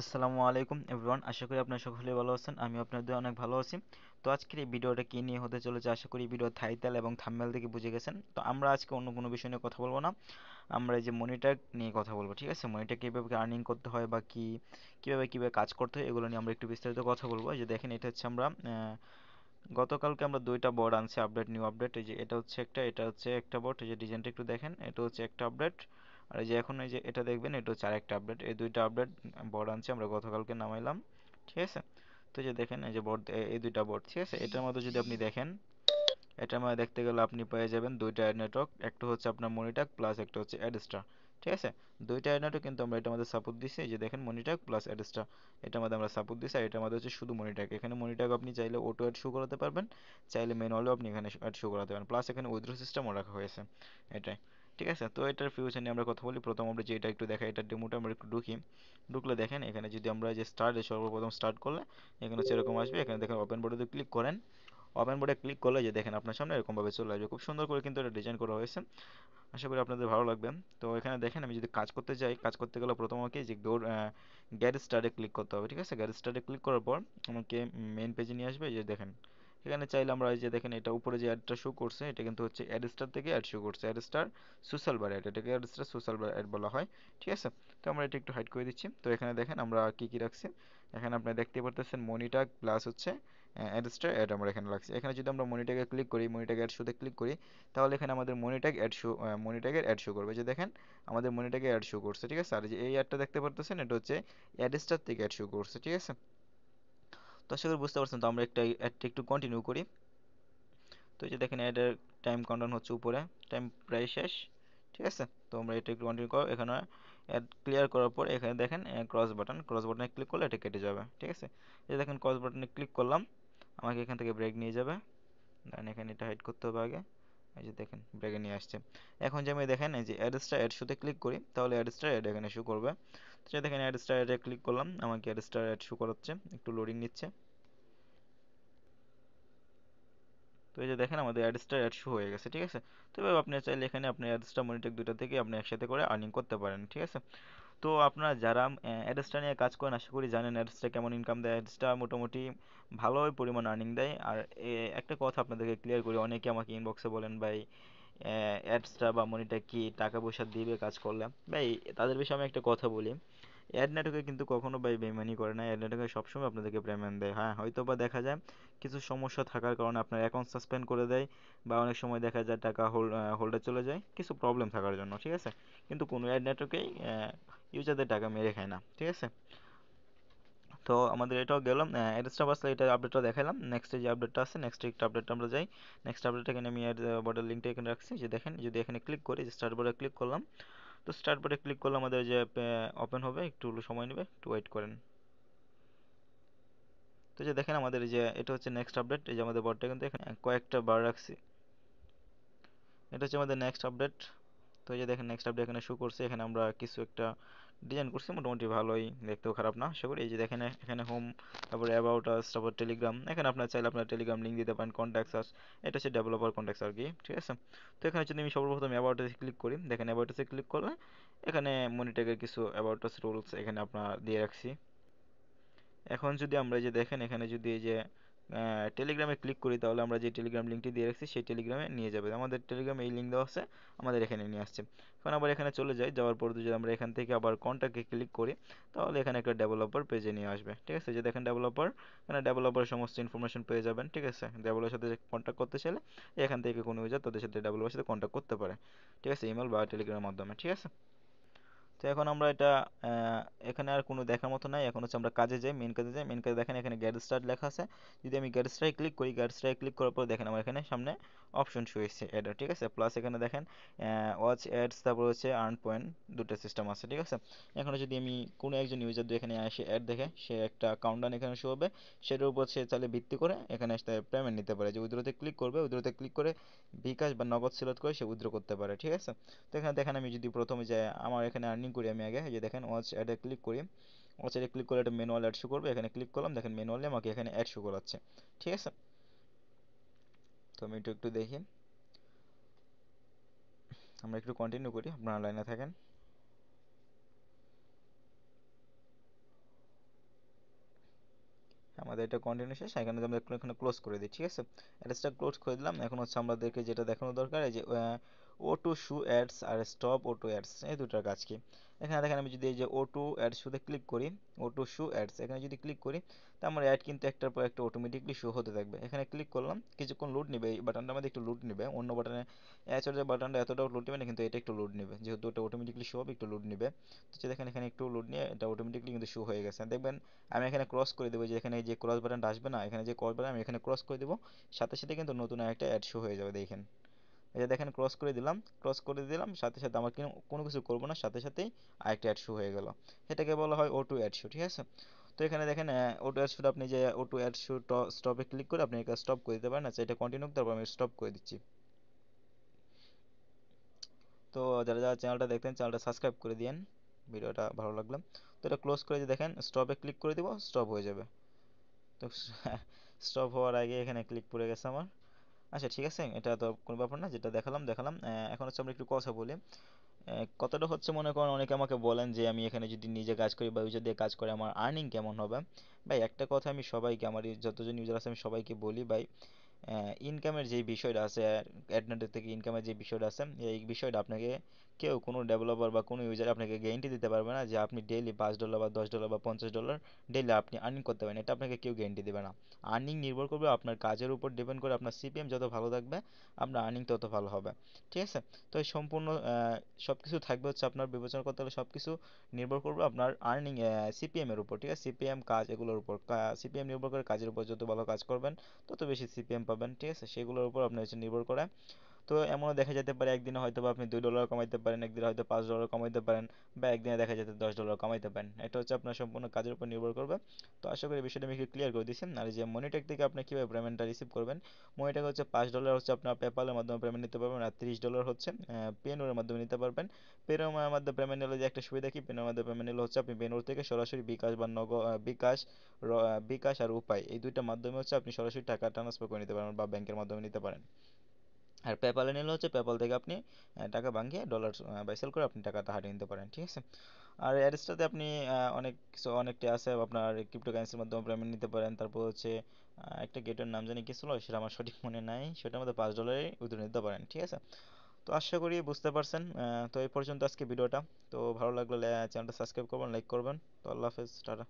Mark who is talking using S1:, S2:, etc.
S1: আসসালামু আলাইকুম এভরিওয়ান, আশা করি আপনারা সকলেই ভালো আছেন। আমি আপনাদের অনেক ভালো আছি। তো আজকের এই ভিডিওটা কি নিয়ে হতে চলেছে, আশা করি ভিডিও টাইটেল এবং থাম্বনেল থেকে বুঝে গেছেন। তো আমরা আজকে অন্য কোনো বিষয় নিয়ে কথা বলবো না, আমরা এই যে মনিটর নিয়ে কথা বলবো। ঠিক আছে, মনিটর কীভাবে আর্নিং করতে হয় বা কীভাবে কাজ করতে হয় এগুলো নিয়ে আমরা একটু বিস্তারিত কথা বলবো। এই যে দেখেন, এটা হচ্ছে আমরা গতকালকে আমরা দুইটা বোর্ড আনছি, আপডেট নিউ আপডেট। এই যে এটা হচ্ছে একটা বোর্ড। এই যে ডিজাইনটা একটু দেখেন, এটা হচ্ছে একটা আপডেট। আর এই যে এখন এই যে এটা দেখবেন, এটা হচ্ছে আরেকটা আপডেট। এই দুইটা আপডেট বোর্ড আনছি আমরা গতকালকে নামাইলাম। ঠিক আছে, তো এই যে দেখেন, এই যে বোর্ড, এই দুইটা বোর্ড। ঠিক আছে, এটার মধ্যে যদি আপনি দেখেন, এটার মধ্যে দেখতে গেলে আপনি পেয়ে যাবেন দুইটা অ্যাড নেটওয়ার্ক। একটা হচ্ছে আপনার মনিটক প্লাস একটা হচ্ছে অ্যাডস্টার। ঠিক আছে, দুইটা অ্যাড নেটওয়ার্ক কিন্তু আমরা এটার মধ্যে সাপোর্ট দিচ্ছি। এই যে দেখেন, মনিটক প্লাস অ্যাডস্টার, এটার মধ্যে আমরা সাপোর্ট দিচ্ছি। আর এটার মধ্যে হচ্ছে শুধু মনিটক। এখানে মনিটক আপনি চাইলে অটো অ্যাড শো করাতে পারবেন, চাইলে ম্যানুয়ালিও আপনি এখানে অ্যাড শো করাতে পারেন। প্লাস এখানে উইথড্র সিস্টেমও রাখা হয়েছে এটাই। ঠিক আছে, তো এটার ফিউচার নিয়ে আমরা কথা বলি। প্রথম আমরা যেটা একটু দেখাই, এটার ডেমোটা আমরা একটু ঢুকি। ঢুকলে দেখেন, এখানে যদি আমরা যে সর্বপ্রথম স্টার্ট করলে এখানে হচ্ছে এরকম আসবে। এখানে দেখেন ওপেন বোর্ডে ক্লিক করেন। ওপেন বোর্ডে ক্লিক করলে যে দেখেন আপনার সামনে এরকমভাবে চলে আসবে। খুব সুন্দর করে কিন্তু এটা ডিজাইন করা হয়েছে, আশা করি আপনাদের ভালো লাগবে। তো এখানে দেখেন, আমি যদি কাজ করতে যাই, কাজ করতে গেলে প্রথম আমাকে যে গেট স্টার্টে ক্লিক করতে হবে। ঠিক আছে, গেট স্টার্টে ক্লিক করার পর আমাকে মেইন পেজে নিয়ে আসবে। এই যে দেখেন, এখানে চাইলে আমরা এই যে দেখেন, এটা উপরে যে অ্যাডটা শো করছে, এটা কিন্তু হচ্ছে অ্যাড স্টার থেকে অ্যাড শো করছে। Ad star social bar ad, এটাকে ad star social bar ad বলা হয়। ঠিক আছে, তো আমরা এটা একটু হাইড করে দিচ্ছি। তো এখানে দেখেন আমরা কি কি রাখছি। এখানে আপনি দেখতে পারতেছেন মনিটক প্লাস হচ্ছে অ্যাড স্টার অ্যাড আমরা এখানে রাখছি। এখানে যদি আমরা মনিটকে ক্লিক করি, মনিটক অ্যাড শোতে ক্লিক করি, তাহলে এখানে আমাদের মনিট্যাগের অ্যাড শো করবে। যে দেখেন, আমাদের মনিট্যাগে অ্যাড শো করছে। ঠিক আছে, আর যে এই অ্যাডটা দেখতে পারতেছেন, এটা হচ্ছে অ্যাডস্টার থেকে অ্যাড শো করছে। ঠিক আছে, তো আশা করি বুঝতে পারছেন। তো আমরা একটা অ্যাডটা একটু কন্টিনিউ করি। তো এই যে দেখেন, অ্যাডের টাইম কাউন্টডাউন হচ্ছে উপরে, টাইম প্রায় শেষ। ঠিক আছে, তো আমরা এটা একটু কন্টিনিউ করব। এখানে অ্যাড ক্লিয়ার করার পর এখানে দেখেন ক্রস বাটনে ক্লিক করলে এটা কেটে যাবে। ঠিক আছে, এই যে দেখেন ক্রস বাটনে ক্লিক করলাম, আমাকে এখান থেকে ব্রেক নিয়ে যাবে। দেন এখানে এটা হাইড করতে হবে আগে। এই যে দেখেন, ব্রেকে নিয়ে আসছে। এখন যে আমি দেখেন, এই যে অ্যাডস্টার অ্যাড শোতে ক্লিক করি, তাহলে অ্যাডস্টার অ্যাড এখানে শো করবে। তো যে দেখেন, অ্যাডস্টার অ্যাডে ক্লিক করলাম, আমাকে অ্যাডস্টার অ্যাড শো করাচ্ছে, একটু লোডিং নিচ্ছে। তো এই যে দেখেন, আমাদের অ্যাডস্টার অ্যাড শো হয়ে গেছে। ঠিক আছে, তো এভাবে আপনি চাইলে এখানে আপনি অ্যাডস্টার মনিটর দুটো থেকে আপনি একসাথে করে আর্নিং করতে পারেন। ঠিক আছে, তো আপনারা যারা অ্যাডস্টার নিয়ে কাজ করেন, আশা করি জানেন অ্যাডস্টার কেমন ইনকাম দেয়। অ্যাডস্টার মোটামুটি ভালোই পরিমাণ আর্নিং দেয়। আর একটা কথা আপনাদেরকে ক্লিয়ার করি, অনেকে আমাকে ইনবক্সে বলেন, ভাই অ্যাডসটা বা মনিটা কি টাকা পয়সা দিবে কাজ করলে? ভাই, তাদের বিষয়ে আমি একটা কথা বলি, অ্যাড নেটওয়ার্কে কিন্তু কখনো ভাই বেইমানি করে না। অ্যাড নেটওয়ার্কে সবসময় আপনাদেরকে পেমেন্ট দেয়। হ্যাঁ, হয়তো বা দেখা যায় কিছু সমস্যা থাকার কারণে আপনার অ্যাকাউন্ট সাসপেন্ড করে দেয়, বা অনেক সময় দেখা যায় টাকা হোল্ডে চলে যায় কিছু প্রবলেম থাকার জন্য। ঠিক আছে, কিন্তু কোনো অ্যাড নেটওয়ার্কেই ইউজারদের টাকা মেরে খায় না। ঠিক আছে, তো আমাদের এটাও গেলাম অ্যাড্রেসটা বাসলে এটা আপডেটটা দেখালাম। নেক্সট যে আপডেটটা আছে, নেক্সট একটা আপডেটটা আমরা যাই। নেক্সট আপডেট এখানে আমি অ্যাড বর্ডার লিঙ্কটা এখানে রাখছি। যে দেখেন, যদি এখানে ক্লিক করি, যে স্টার্ট বোর্ডে ক্লিক করলাম, তো স্টার্ট বোর্ডে ক্লিক করলে আমাদের যে ওপেন হবে, একটু সময় নেবে, একটু ওয়েট করেন। তো যে দেখেন, আমাদের এই যে এটা হচ্ছে নেক্সট আপডেট। এই যে আমাদের বোর্ডটা কিন্তু এখানে কয়েকটা বার রাখছি। এটা হচ্ছে আমাদের নেক্সট আপডেট। তো এই যে দেখেন, নেক্সট আপডেট এখানে শো করছে। এখানে আমরা কিছু একটা ডিজাইন করছি, মোটামুটি ভালোই, দেখতেও খারাপ না আশা করি। এই যে দেখেন, এখানে হোম, তারপরে অ্যাবাউট আস, তারপর টেলিগ্রাম। এখানে আপনার চাইলে আপনার টেলিগ্রাম লিঙ্ক দিতে পারেন, কন্ট্যাক্টস আস। এটা হচ্ছে ডেভেলপার কন্ট্যাক্টস আর কি। ঠিক আছে, তো এখানে যদি আমি সর্বপ্রথম অ্যাবাউট আসে ক্লিক করি, দেখেন অ্যাবাউট আসে ক্লিক করলে এখানে মনিট্যাগের কিছু অ্যাবাউট আস রুলস এখানে আপনার দিয়ে রাখছি। এখন যদি আমরা এই যে দেখেন, এখানে যদি এই যে টেলিগ্রামে ক্লিক করি, তাহলে আমরা যে টেলিগ্রাম লিঙ্কটি দিয়ে রাখছি সেই টেলিগ্রামে নিয়ে যাবে। আমাদের টেলিগ্রামে এই লিঙ্ক দেওয়া আছে, আমাদের এখানে নিয়ে আসছে। এখন আবার এখানে চলে যাই, যাওয়ার পর যদি আমরা এখান থেকে আবার কন্ট্যাক্টে ক্লিক করি, তাহলে এখানে একটা ডেভেলপার পেজে নিয়ে আসবে। ঠিক আছে, যে দেখেন ডেভেলপার, এখানে ডেভেলপারের সমস্ত ইনফরমেশন পেয়ে যাবেন। ঠিক আছে, ডেভেলপারের সাথে কন্ট্যাক্ট করতে চাইলে এখান থেকে কোনো ইউজার তাদের সাথে ডেভেলপারের সাথে কন্ট্যাক্ট করতে পারে। ঠিক আছে, ইমেল বা টেলিগ্রামের মাধ্যমে। ঠিক আছে, তো এখন আমরা এটা এখানে আর কোনো দেখার মতো নাই। এখন হচ্ছে আমরা কাজে যাই, মেন কাজে যাই। মেন কাজে দেখেন, এখানে গেট স্টার্ট লেখা আছে। যদি আমি গেট স্টার্টে ক্লিক করি, গেট স্টার্টে ক্লিক করার পর দেখেন আমার এখানে সামনে অপশন শো হয়েছে অ্যাডের। ঠিক আছে, প্লাস এখানে দেখেন ওয়াচ অ্যাডস, তারপর হচ্ছে আর্ন পয়েন্ট, দুটো সিস্টেম আছে। ঠিক আছে, এখন যদি আমি কোনো একজন ইউজার এখানে এসে অ্যাড দেখে, সে একটা কাউন্টডাউন এখানে শো হবে, সেটার উপর সে চাইলে ভিত্তি করে এখানে এসে পেমেন্ট নিতে পারে। যে উইথড্রোতে ক্লিক করবে, উইথড্রোতে ক্লিক করে বিকাশ বা নগদ সিলেক্ট করে সে উইথড্র করতে পারে। ঠিক আছে, তো এখানে দেখেন, আমি যদি প্রথমে যাই, আমার এখানে আর্নিং করি আমি আগে। এই যে দেখেন, ওয়াচ অ্যাডে ক্লিক করি, ওয়াচ অ্যাডে ক্লিক করলে একটা ম্যানুয়াল অ্যাড শো করবে। এখানে ক্লিক করলাম, দেখেন ম্যানুয়ালি আমাকে এখানে অ্যাড শো করাচ্ছে। ঠিক আছে, তো আমি একটু একটু দেখি, আমরা একটু কন্টিনিউ করি, আপনারা লাইনে থাকেন। আমাদের এটা কন্টিনিউ শেষ, এখানে আমরা এখানে ক্লোজ করে দিই, ঠিক আছে। অ্যাডসটা ক্লোজ করে দিলাম। এখন হচ্ছে আমাদেরকে যেটা দেখানো দরকার, এই যে ও টু শু অ্যাডস আর স্টপ ও টু অ্যাডস, এই দুটার কাজ কি। এখানে দেখেন আমি যদি এই যে ও টু অ্যাডস শুতে ক্লিক করি, ও টু শু অ্যাডস এখানে যদি ক্লিক করি, তো আমার অ্যাড কিন্তু একটার পর একটা অটোমেটিকলি শো হতে থাকবে। এখানে ক্লিক করলাম, কিছুক্ষণ লোড নেবে, এই বাটনটা আমাদের একটু লোড নেবে, অন্য বাটনে অ্যাচের যে বাটনটা এতটাও লোড নেবে না, কিন্তু এটা একটু লোড নেবে, যেহেতু এটা অটোমেটিকলি শো হবে একটু লোড নেবে। তো দেখেন এখানে একটু লোড নিয়ে এটা অটোমেটিকলি কিন্তু শো হয়ে গেছে। দেখবেন আমি এখানে ক্রস করে দেবো, যে এখানে যে ক্রস বাটনটা আসবে না, এখানে যে ক্রস বাটন আমি এখানে ক্রস করে দেবো, সাথে সাথে কিন্তু নতুন একটা অ্যাড শো হয়ে যাবে। দেখেন এই যে দেখেন ক্রস করে দিলাম, ক্রস করে দিলাম, সাথে সাথে আমার কোনো কিছু করবো না, সাথে সাথেই আরেকটা অ্যাড শো হয়ে গেল। এটাকে বলা হয় অটো অ্যাড শো, ঠিক আছে। তো এখানে দেখেন অটো অ্যাড শোটা আপনি যে অটো অ্যাড শো স্টপে ক্লিক করে আপনি এটা স্টপ করে দিতে পারেন। আচ্ছা এটা কন্টিনিউ, তারপর আমি স্টপ করে দিচ্ছি। তো যারা যারা চ্যানেলটা দেখতেন চ্যানেলটা সাবস্ক্রাইব করে দিয়েন ভিডিওটা ভালো লাগলে। তো এটা ক্লোজ করে যে দেখেন স্টপে ক্লিক করে দিব, স্টপ হয়ে যাবে। তো স্টপ হওয়ার আগে এখানে ক্লিক পড়ে গেছে আমার। আচ্ছা ঠিক আছে, এটা তো কোনো ব্যাপার না, যেটা দেখালাম দেখালাম। এখন হচ্ছে আমরা একটু কথা বলি। কতটা হচ্ছে মনে করেন অনেকে আমাকে বলেন যে আমি এখানে যদি নিজে কাজ করি বা ইউজার দিয়ে কাজ করে আমার আর্নিং কেমন হবে। ভাই একটা কথা আমি সবাইকে, আমার এই যতজন ইউজার আছে আমি সবাইকে বলি ভাই, ইনকামের যে বিষয়টা আছে, অ্যাডনেটের থেকে ইনকামের যে বিষয়টা আছে, এই বিষয়টা আপনাকে কেউ, কোনো ডেভেলপার বা কোনো ইউজার আপনাকে গ্যারেন্টি দিতে পারবে না যে আপনি ডেইলি $5 বা $10 বা $50 ডেইলি আপনি আর্নিং করতে পারেন। এটা আপনাকে কেউ গ্যারেন্টি দেবে না। আর্নিং নির্ভর করবে আপনার কাজের উপর ডিপেন্ড করে, আপনার সিপিএম যত ভালো থাকবে আপনার আর্নিং তত ভালো হবে, ঠিক আছে। তো এই সম্পূর্ণ সব কিছু থাকবে হচ্ছে আপনার বিবেচনা করতে হলে সব কিছু নির্ভর করবে আপনার আর্নিং সিপিএম এর উপর, ঠিক আছে। সিপিএম কাজ এগুলোর উপর, সিপিএম নির্ভর করে কাজের উপর, যত ভালো কাজ করবেন তত বেশি সিপিএম পাবেন, ঠিক আছে। সেগুলোর উপর আপনার হচ্ছে নির্ভর করে। তো এমনও দেখা যেতে পারে একদিনে হয়তো বা আপনি $2 কামাইতে পারেন, একদিনে হয়তো $5 কামাইতে পারেন, বা একদিনে দেখা যেতে $10 কামাইতে পারেন। এটা হচ্ছে আপনার সম্পূর্ণ কাজের উপর নির্ভর করবে। তো আশা করি বিষয়টা আমি একটু ক্লিয়ার করে দিচ্ছি। আর এই যে মনিটেক থেকে আপনি কীভাবে পেমেন্টটা রিসিভ করবেন, মনিটেক হচ্ছে $5 হচ্ছে আপনার পেপালের মাধ্যমে পেমেন্ট নিতে পারবেন, আর $30 হচ্ছে পেনোর মাধ্যমে নিতে পারবেন। পেনোর মাধ্যমে পেমেন্ট নিলে যে একটা সুবিধা কি, পেনোর মাধ্যমে পেমেন্ট নিলে হচ্ছে আপনি পেনোর থেকে সরাসরি বিকাশ বা বিকাশ, বিকাশ আর উপায়, এই দুইটা মাধ্যমে হচ্ছে আপনি সরাসরি টাকা ট্রান্সফার করে নিতে পারেন বা ব্যাংকের মাধ্যমে নিতে পারেন। আর পেপালে নিলে হচ্ছে পেপাল থেকে আপনি টাকা ভাঙিয়ে ডলার বাই সেল করে আপনি টাকাটা হারিয়ে নিতে পারেন, ঠিক আছে। আর অ্যাড্রেসটাতে আপনি অনেক কিছু, অনেকটা আছে আপনার ক্রিপ্টোকারেন্সির মাধ্যমে পেমেন্ট নিতে পারেন। তারপর হচ্ছে একটা গেটের নাম জানি কি ছিল, সেটা আমার সঠিক মনে নাই, সেটার মধ্যে $5 উইথড্র নিতে পারেন, ঠিক আছে। তো আশা করি বুঝতে পারছেন। তো এই পর্যন্ত আজকে ভিডিওটা। তো ভালো লাগলে চ্যানেলটা সাবস্ক্রাইব করবেন, লাইক করবেন। তো আল্লাহ হাফেজ, টাটা।